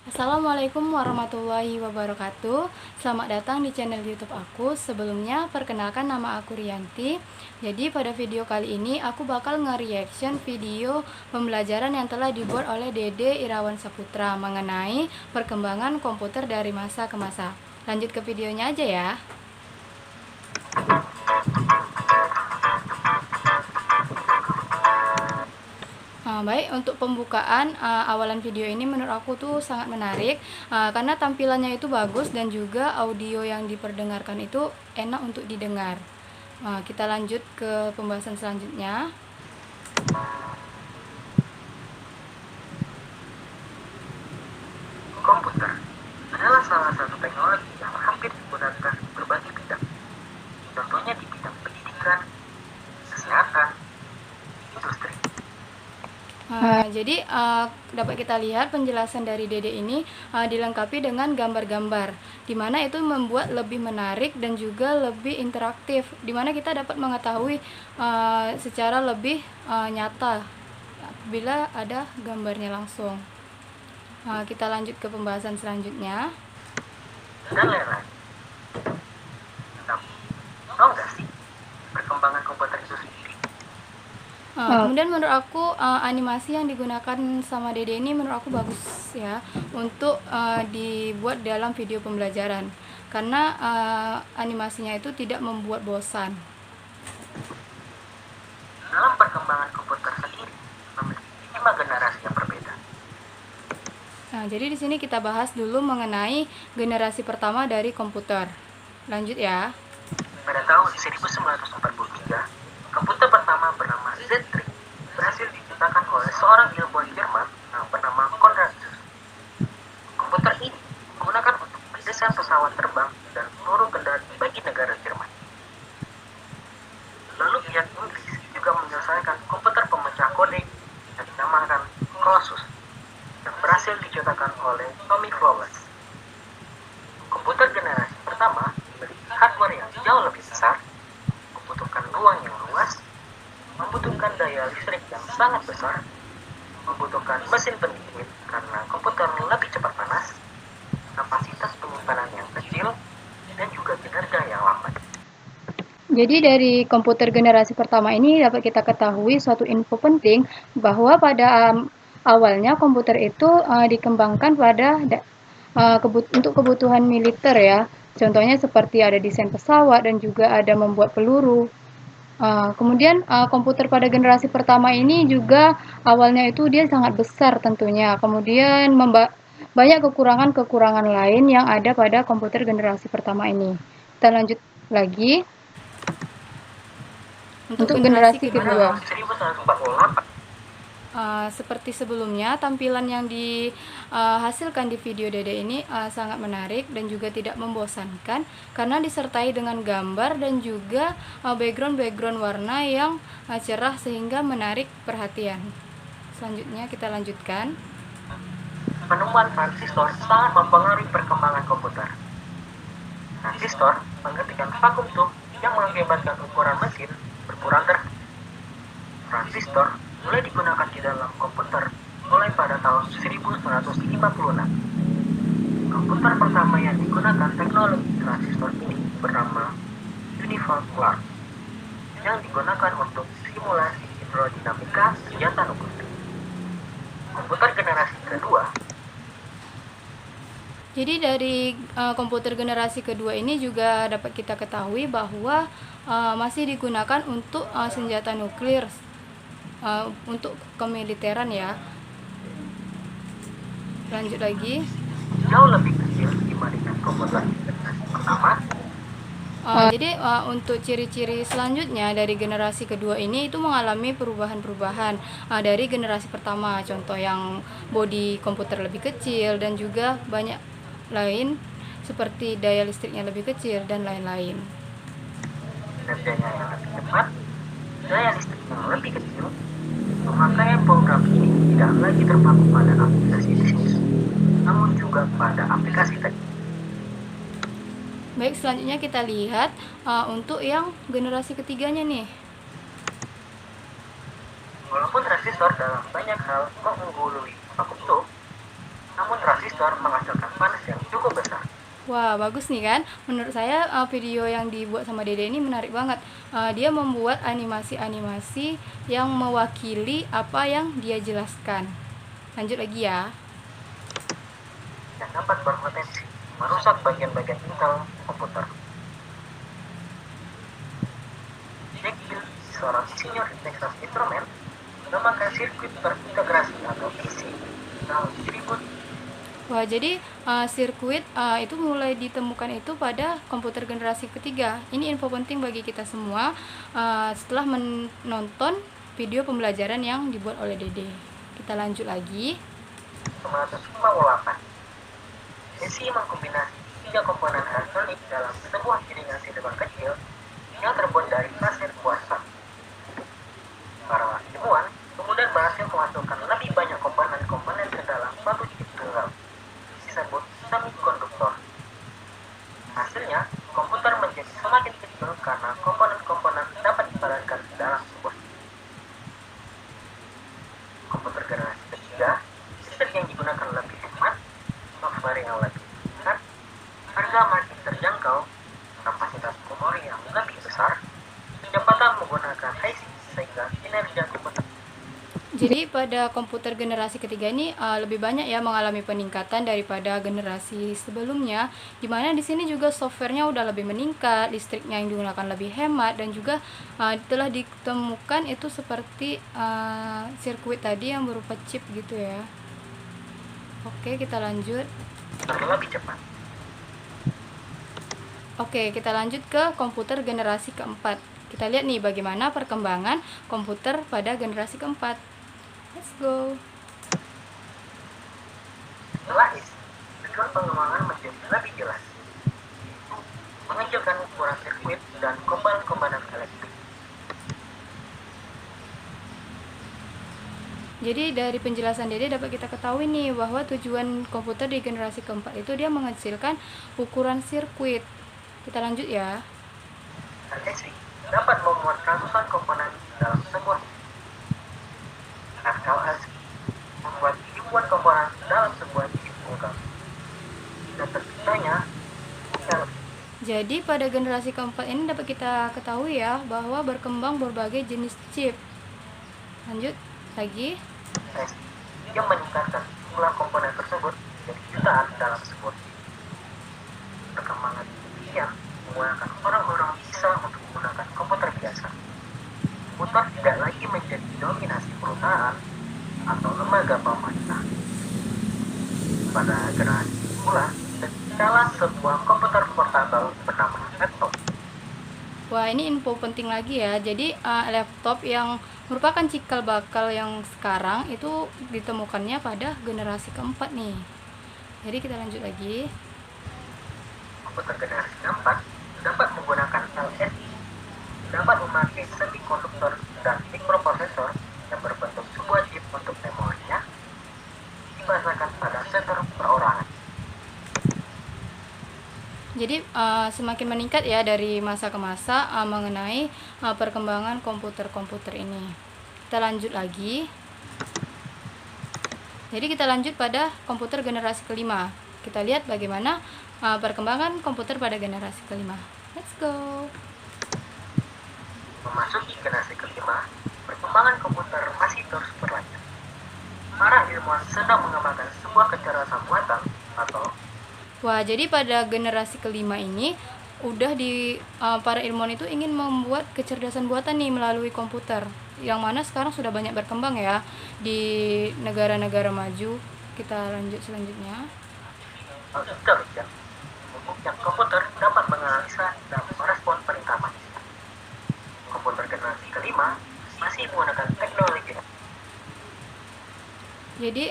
Assalamualaikum warahmatullahi wabarakatuh. Selamat datang di channel YouTube aku. Sebelumnya, perkenalkan nama aku Rianti. Jadi pada video kali ini aku bakal nge-reaction video pembelajaran yang telah dibuat oleh Dede Irawan Saputra mengenai perkembangan komputer dari masa ke masa. Lanjut ke videonya aja ya. Baik, untuk pembukaan awalan video ini menurut aku tuh sangat menarik karena tampilannya itu bagus dan juga audio yang diperdengarkan itu enak untuk didengar. Kita lanjut ke pembahasan selanjutnya. Komputer adalah salah satu teknologi yang hampir digunakan di berbagai bidang. Contohnya di bidang pendidikan, kesehatan, industri. Jadi dapat kita lihat penjelasan dari Dede ini dilengkapi dengan gambar-gambar, dimana itu membuat lebih menarik dan juga lebih interaktif, dimana kita dapat mengetahui secara lebih nyata bila ada gambarnya langsung. Kita lanjut ke pembahasan selanjutnya. Dan lain-lain. Tapi, tahu nggak sih perkembangan komputer itu sendiri? Kemudian menurut aku animasi yang digunakan sama Dede ini menurut aku bagus ya untuk dibuat dalam video pembelajaran karena animasinya itu tidak membuat bosan. Dalam perkembangan komputer sendiri memiliki 5 generasi yang berbeda. Jadi di sini kita bahas dulu mengenai generasi pertama dari komputer. Lanjut ya. Pada tahun 1943, komputer pertama bernama Z3 berhasil diciptakan oleh seorang ilmuwan Jerman yang bernama Konrad Zuse. Komputer ini digunakan untuk mendesain pesawat terbang dan seluruh kendali bagi negara Jerman. Lalu pihak Inggris juga menyelesaikan komputer pemecah kode yang dinamakan Colossus yang berhasil diciptakan oleh Tommy Flowers. Komputer generasi pertama memiliki hardware yang jauh lebih besar, membutuhkan ruang yang luas, membutuhkan daya listrik yang sangat besar, membutuhkan mesin pendingin karena komputer lebih cepat panas, kapasitas penyimpanan yang kecil, dan juga kinerja yang lambat. Jadi dari komputer generasi pertama ini dapat kita ketahui suatu info penting bahwa pada awalnya komputer itu dikembangkan pada untuk kebutuhan militer ya. Contohnya seperti ada desain pesawat dan juga ada membuat peluru. Kemudian komputer pada generasi pertama ini juga awalnya itu dia sangat besar tentunya. Kemudian banyak kekurangan-kekurangan lain yang ada pada komputer generasi pertama ini. Kita lanjut lagi. Untuk generasi kedua. 1948, Seperti sebelumnya, tampilan yang dihasilkan di video Dede ini sangat menarik dan juga tidak membosankan karena disertai dengan gambar dan juga background-background warna yang cerah sehingga menarik perhatian. Selanjutnya kita lanjutkan. penemuan transistor sangat mempengaruhi perkembangan komputer. Transistor menggantikan vakum tube yang mengakibatkan ukuran mesin berkurang drastis. Transistor mulai digunakan di dalam komputer mulai pada tahun 1956. Komputer pertama yang digunakan teknologi transistor ini bernama Unified Clock, yang digunakan untuk simulasi hidrodinamika senjata nuklir. Komputer generasi kedua. Jadi dari komputer generasi kedua ini juga dapat kita ketahui bahwa masih digunakan untuk senjata nuklir untuk kemiliteran ya. Lanjut lagi. Jauh lebih kecil dibandingkan komputer generasi pertama. Jadi untuk ciri-ciri selanjutnya dari generasi kedua ini itu mengalami perubahan-perubahan dari generasi pertama. Contoh yang bodi komputer lebih kecil dan juga banyak lain seperti daya listriknya lebih kecil dan lain-lain. Kinerjanya yang lebih cepat, daya listrik yang lebih kecil, pemakaian program ini tidak lagi terpaku pada aplikasi bisnis, namun juga pada aplikasi teknik. Baik, selanjutnya kita lihat untuk yang generasi ketiganya nih. Walaupun transistor dalam banyak hal mengungguli vakum tube, namun transistor menghasilkan panas yang cukup besar. Wah, bagus nih kan? Menurut saya video yang dibuat sama Dede ini menarik banget. Dia membuat animasi-animasi yang mewakili apa yang dia jelaskan. Lanjut lagi ya. Dan dapat berpotensi merusak bagian-bagian intel komputer. Jack Bill, seorang insinyur di Texas Instruments, mengembangkan sirkuit terintegrasi atau IC tahun 1000. Wah, jadi sirkuit itu mulai ditemukan itu pada komputer generasi ketiga. Ini info penting bagi kita semua setelah menonton video pembelajaran yang dibuat oleh Dede. Kita lanjut lagi. 1958. IC mengkombinasi 3 komponen elektronik dalam sebuah jaringan silikon kecil yang terbuat dari pasir kuarsa. Para ilmuwan kemudian berhasil memasukkan lebih banyak komponen-komponen ke dalam suatu chip tunggal, disebut semikonduktor. Hasilnya, komputer menjadi semakin kecil karena komponen-komponen dapat dipadankan ke dalam sebuah chip. Komputer generasi ketiga, listrik yang digunakan lebih hemat, software yang lebih ringan, harga makin terjangkau, kapasitas memori yang lebih besar, kecepatan menggunakan IC sehingga kinerja komputer. Jadi pada komputer generasi ketiga ini lebih banyak ya mengalami peningkatan daripada generasi sebelumnya, dimana di sini juga softwarenya udah lebih meningkat, listriknya yang digunakan lebih hemat, dan juga telah ditemukan itu seperti sirkuit tadi yang berupa chip gitu ya. Oke, kita lanjut. Lebih cepat. Oke, kita lanjut ke komputer generasi keempat. Kita lihat nih bagaimana perkembangan komputer pada generasi keempat. Let's go. Setelah IC, tujuan pengembangan menjadi lebih jelas, yaitu mengecilkan ukuran sirkuit dan komponen-komponen elektrik. Jadi dari penjelasan Dede dapat kita ketahui nih bahwa tujuan komputer di generasi keempat itu dia mengecilkan ukuran sirkuit. Kita lanjut ya. IC dapat memuat ratusan komponen dalam sebuah RLS membuat ribuan komponen dalam sebuah chip tunggal. Dan terciptanya Jadi pada generasi keempat ini dapat kita ketahui ya bahwa berkembang berbagai jenis chip. Lanjut lagi. yang meningkatkan jumlah komponen tersebut menjadi jutaan dalam sebuah chip. Perkembangan demikian menggunakan orang-orang bisa untuk menggunakan komputer biasa. Komputer tidak lagi menjadi dominasi perusahaan atau lembaga pemerintah. Pada generasi pula, terciptalah sebuah komputer portabel bernama laptop. Wah, ini info penting lagi ya. Jadi laptop yang merupakan cikal bakal yang sekarang itu ditemukannya pada generasi keempat nih. Jadi kita lanjut lagi. Komputer generasi keempat dapat menggunakan LSI, dapat memakai semikonduktor dan mikroprosesor yang berbentuk sebuah chip untuk memorinya, dibahasakan pada server perorangan. Jadi semakin meningkat ya dari masa ke masa mengenai perkembangan komputer-komputer ini. Kita lanjut lagi. Jadi kita lanjut pada komputer generasi kelima. Kita lihat bagaimana perkembangan komputer pada generasi kelima. Let's go. Memasuki generasi kelima, perkembangan komputer masih terus berlanjut. Para ilmuwan sedang mengembangkan sebuah kecerdasan buatan atau Wah, jadi pada generasi kelima ini udah para ilmuwan itu ingin membuat kecerdasan buatan nih melalui komputer, yang mana sekarang sudah banyak berkembang ya di negara-negara maju. Kita lanjut selanjutnya. intelijen. Yang komputer dapat menganalisa dan merespon perintah manusia. Komputer generasi kelima masih menggunakan teknologi. Jadi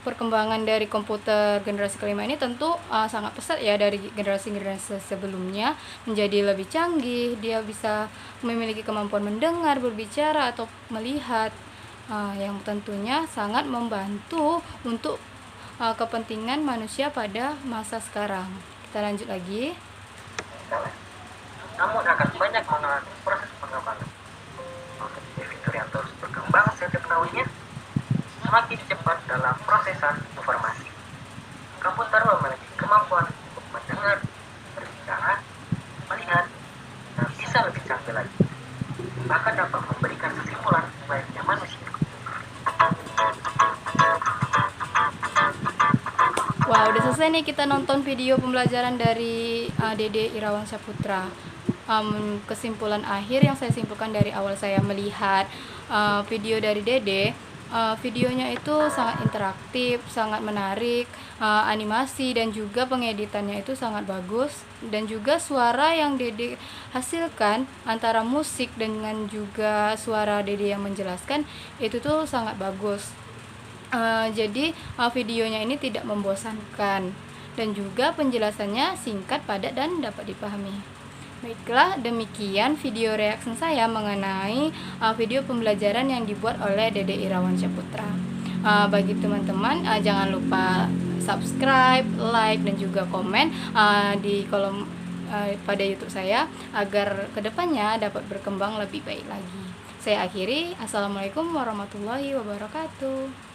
perkembangan dari komputer generasi kelima ini tentu sangat pesat ya dari generasi-generasi sebelumnya, menjadi lebih canggih. Dia bisa memiliki kemampuan mendengar, berbicara, atau melihat, yang tentunya sangat membantu untuk kepentingan manusia pada masa sekarang. Kita lanjut lagi. Namun akan banyak mengalami proses pengembangan. Mengenai fitur yang terus berkembang setiap tahunnya, semakin cepat dalam prosesan informasi. Wah, udah selesai nih kita nonton video pembelajaran dari Dede Irawan Saputra. Kesimpulan akhir yang saya simpulkan dari awal saya melihat video dari Dede, videonya itu sangat interaktif, sangat menarik, animasi dan juga pengeditannya itu sangat bagus, dan juga suara yang Dede hasilkan antara musik dengan juga suara Dede yang menjelaskan itu tuh sangat bagus. Jadi videonya ini tidak membosankan dan juga penjelasannya singkat, padat, dan dapat dipahami. Baiklah, demikian video reaksi saya mengenai video pembelajaran yang dibuat oleh Dede Irawan Saputra. Bagi teman-teman, jangan lupa subscribe, like, dan juga komen di kolom pada YouTube saya agar kedepannya dapat berkembang lebih baik lagi. Saya akhiri, Assalamualaikum warahmatullahi wabarakatuh.